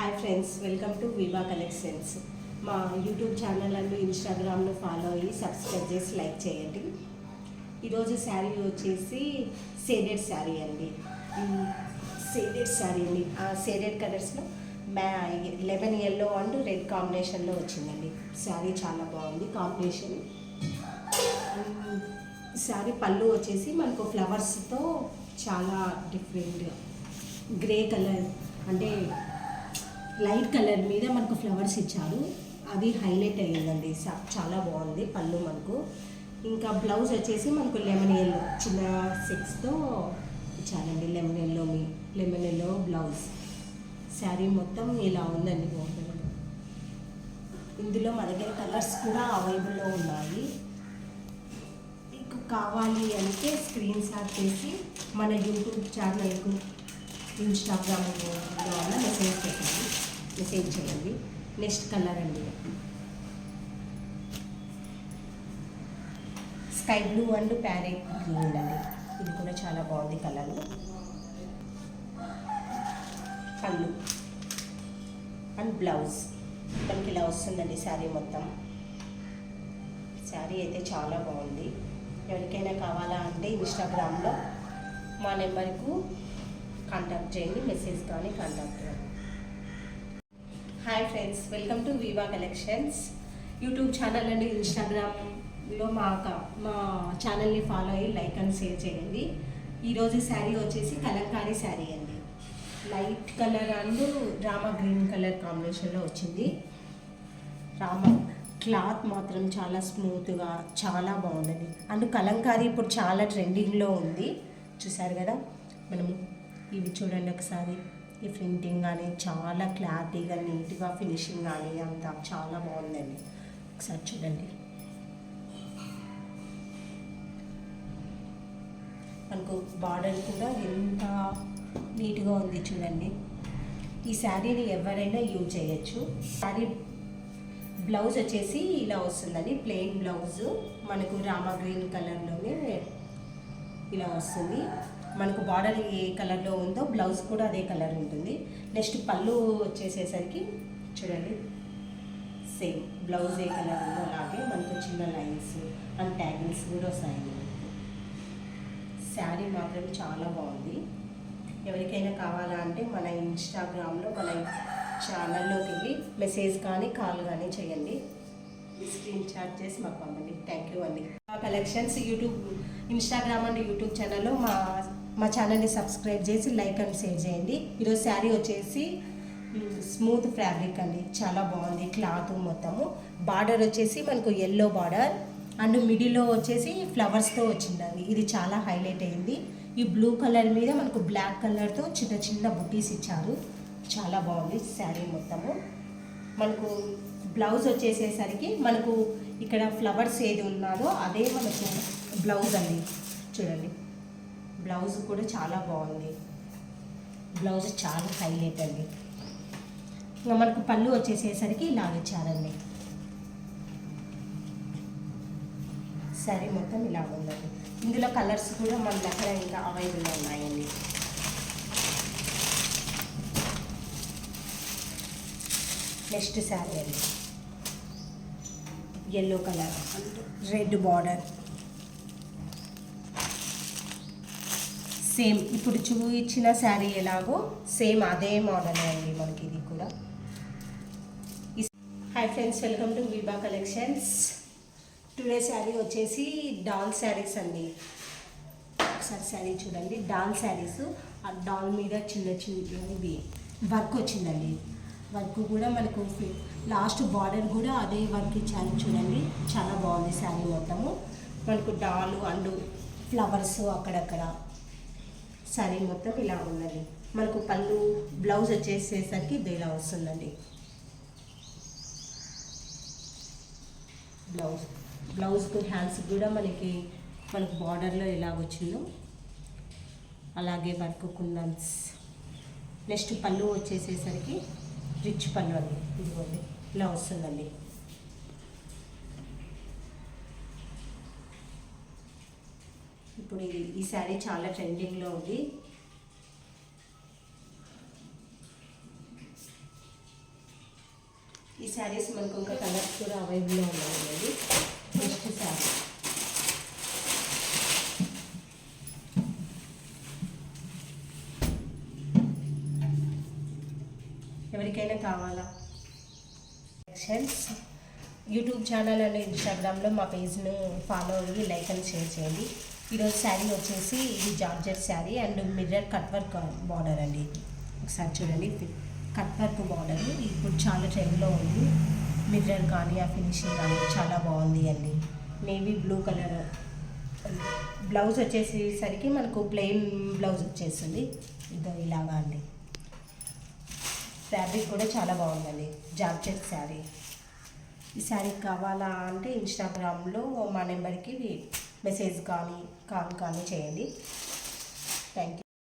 Hi friends, welcome to Viva Collections. మా YouTube channel and ఇన్స్టాగ్రామ్లో follow అయ్యి subscribe చేసి లైక్ చేయండి. ఈరోజు శారీ వచ్చేసి షేడెడ్ శారీ అండి. షేడెడ్ శారీ అండి. ఆ షేడెడ్ కలర్స్లో లెమన్ ఎల్లో అండ్ రెడ్ కాంబినేషన్లో వచ్చిందండి. శారీ చాలా బాగుంది కాంబినేషన్. శారీ పళ్ళు వచ్చేసి మనకు ఫ్లవర్స్తో చాలా డిఫరెంట్గా గ్రే కలర్ అంటే లైట్ కలర్ మీద మనకు ఫ్లవర్స్ ఇచ్చారు. అది హైలైట్ అయ్యిందండి. చాలా బాగుంది పళ్ళు మనకు. ఇంకా బ్లౌజ్ వచ్చేసి మనకు లెమన్ ఎల్లో చిన్న సెక్స్తో ఇచ్చారండి. Lemon yellow blouse. శారీ మొత్తం ఇలా ఉందండి. ఇందులో మన దగ్గర కలర్స్ కూడా అవైలబుల్లో ఉన్నాయి. మీకు కావాలి అంటే స్క్రీన్ షాట్ చేసి మన యూట్యూబ్ ఛానల్కు ఇన్స్టాగ్రామ్లో మెసేజ్ చేయండి. నెక్స్ట్ కలర్ అండి sky blue and parrot green అండి. ఇది కూడా చాలా బాగుంది కలర్. పళ్ళు అండ్ బ్లౌజ్ మనకి ఇలా వస్తుందండి. శారీ మొత్తం శారీ అయితే చాలా బాగుంది. ఎవరికైనా కావాలా అంటే ఇన్స్టాగ్రామ్లో మా నెంబర్కు కాంటాక్ట్ చేయండి. మెసేజ్ కానీ కాంటాక్ట్ చేయండి. Hi friends, welcome to Viva Collections. YouTube channel and ఇన్స్టాగ్రామ్లో మా ఛానల్ని ఫాలో అయ్యి లైక్ అండ్ షేర్ చేయండి. ఈరోజు శారీ వచ్చేసి కలంకారీ శారీ అండి. Light colour and Rama green colour కాంబినేషన్లో వచ్చింది. క్లాత్ మాత్రం చాలా స్మూత్గా చాలా బాగుందండి. అండ్ కలంకారీ ఇప్పుడు చాలా ట్రెండింగ్లో ఉంది. చూసారు కదా, మనము ఇవి చూడండి ఒకసారి. ఈ ప్రింటింగ్ కానీ చాలా క్లారిటీగా నీట్గా ఫినిషింగ్ కానీ అంతా చాలా బాగుందండి. ఒకసారి చూడండి. మనకు బార్డర్ కూడా ఎంత నీట్గా ఉంది చూడండి. ఈ శారీని ఎవరైనా యూజ్ చేయొచ్చు. శారీ బ్లౌజ్ వచ్చేసి ఇలా వస్తుందండి. ప్లెయిన్ బ్లౌజ్ మనకు రామా గ్రీన్ కలర్లోనే ఇలా వస్తుంది. మనకు బార్డర్ ఏ కలర్లో ఉందో బ్లౌజ్ కూడా అదే కలర్ ఉంటుంది. నెక్స్ట్ పళ్ళు వచ్చేసేసరికి చూడండి, సేమ్ బ్లౌజ్ ఏ కలర్ ఉందో అలాగే మనకు చిన్న లైన్స్ అండ్ ట్యాగిల్స్ కూడా వస్తాయి. శారీ మాత్రం చాలా బాగుంది. ఎవరికైనా కావాలా అంటే మన ఇన్స్టాగ్రామ్లో మన ఛానల్లోకి వెళ్ళి మెసేజ్ కానీ కాల్ కానీ చేయండి. స్క్రీన్ షాట్ చేసి మాకు పంపండి. థ్యాంక్ యూ అండి. కలెక్షన్స్ ఇన్స్టాగ్రామ్ అండ్ యూట్యూబ్ ఛానల్లో మా ఛానల్ని సబ్స్క్రైబ్ చేసి లైక్ అండ్ షేర్ చేయండి. ఈరోజు శారీ వచ్చేసి స్మూత్ ఫ్యాబ్రిక్ అండి. చాలా బాగుంది క్లాత్ మొత్తము. బార్డర్ వచ్చేసి మనకు ఎల్లో బార్డర్ అండ్ మిడిల్లో వచ్చేసి ఫ్లవర్స్తో వచ్చిందండి. ఇది చాలా హైలైట్ అయింది. ఈ బ్లూ కలర్ మీద మనకు బ్లాక్ కలర్తో చిన్న చిన్న బుటీస్ ఇచ్చారు. చాలా బాగుంది శారీ మొత్తము. మనకు బ్లౌజ్ వచ్చేసేసరికి మనకు ఇక్కడ ఫ్లవర్స్ ఏది ఉన్నదో అదే మనకు బ్లౌజ్ అండి. చూడండి, బ్లౌజ్ కూడా చాలా బాగుంది. బ్లౌజ్ చాలా హైలైట్ అండి. ఇంకా మనకు పళ్ళు వచ్చేసేసరికి ఇలా ఇచ్చారండి. శారీ మొత్తం ఇలా ఉందండి. ఇందులో కలర్స్ కూడా మన దగ్గర ఇంకా అవైలబుల్గా ఉన్నాయండి. నెక్స్ట్ శారీ అండి yellow colour and red border. Same ఇప్పుడు చూపించిన శారీ ఎలాగో సేమ్ అదే మోడల్ అండి మనకి ఇది కూడా. Hi friends, welcome to Viva Collections. Today sari వచ్చేసి డాల్ శారీస్ అండి. ఒకసారి శారీ చూడండి. డాల్ శారీస్. ఆ డాల్ మీద చిన్న చిన్నవి వర్క్ వచ్చిందండి. వర్క్ కూడా మనకు లాస్ట్ బార్డర్ కూడా అదే వర్క్ ఇచ్చారు చూడండి. చాలా బాగుంది శారీ మొత్తము. మనకు డాలు అండ్ ఫ్లవర్స్ అక్కడక్కడ శారీ మొత్తం ఇలా ఉందండి. మనకు పళ్ళు బ్లౌజ్ వచ్చేసేసరికి ఇది ఇలా వస్తుందండి. బ్లౌజ్కు హ్యాండ్స్ కూడా మనకు బార్డర్లో ఎలా వచ్చిందో అలాగే వర్క్ కుందన్స్. నెక్స్ట్ పళ్ళు వచ్చేసేసరికి రిచ్ పళ్ళు అండి. ఇదిగోండి ఇలా వస్తుందండి. ఇప్పుడు ఈ శారీ చాలా ట్రెండింగ్లో ఉంది. శారీస్ మనకు ఇంకా కలర్స్ కూడా అవైలబుల్లో ఉన్నాయండి. నెక్స్ట్ శారీ ఎవరికైనా కావాలా యూట్యూబ్ ఛానల్ అండ్ ఇన్స్టాగ్రామ్లో మా పేజ్ను ఫాలో అయ్యి లైక్ అండ్ షేర్ చేయండి. ఈరోజు శారీ వచ్చేసి ఇది georgette sari and mirror cut work border అండి. ఒకసారి చూడండి, కట్ వర్క్ బార్డర్ ఇప్పుడు చాలా ట్రెండ్లో ఉంది. మిర్రర్ కానీ ఆ ఫినిషింగ్ కానీ చాలా బాగుంది అండి. నేవీ బ్లూ కలర్ బ్లౌజ్ వచ్చేసేసరికి మనకు ప్లెయిన్ బ్లౌజ్ వచ్చేస్తుంది. ఇదో ఇలాగా అండి. ఫ్యాబ్రిక్ కూడా చాలా బాగుందండి. జార్జెట్ శారీ. ఈ శారీ కావాలా అంటే ఇన్స్టాగ్రామ్లో మా నెంబర్కి మెసేజ్ కానీ కాల్ కానీ చేయండి. Thank you.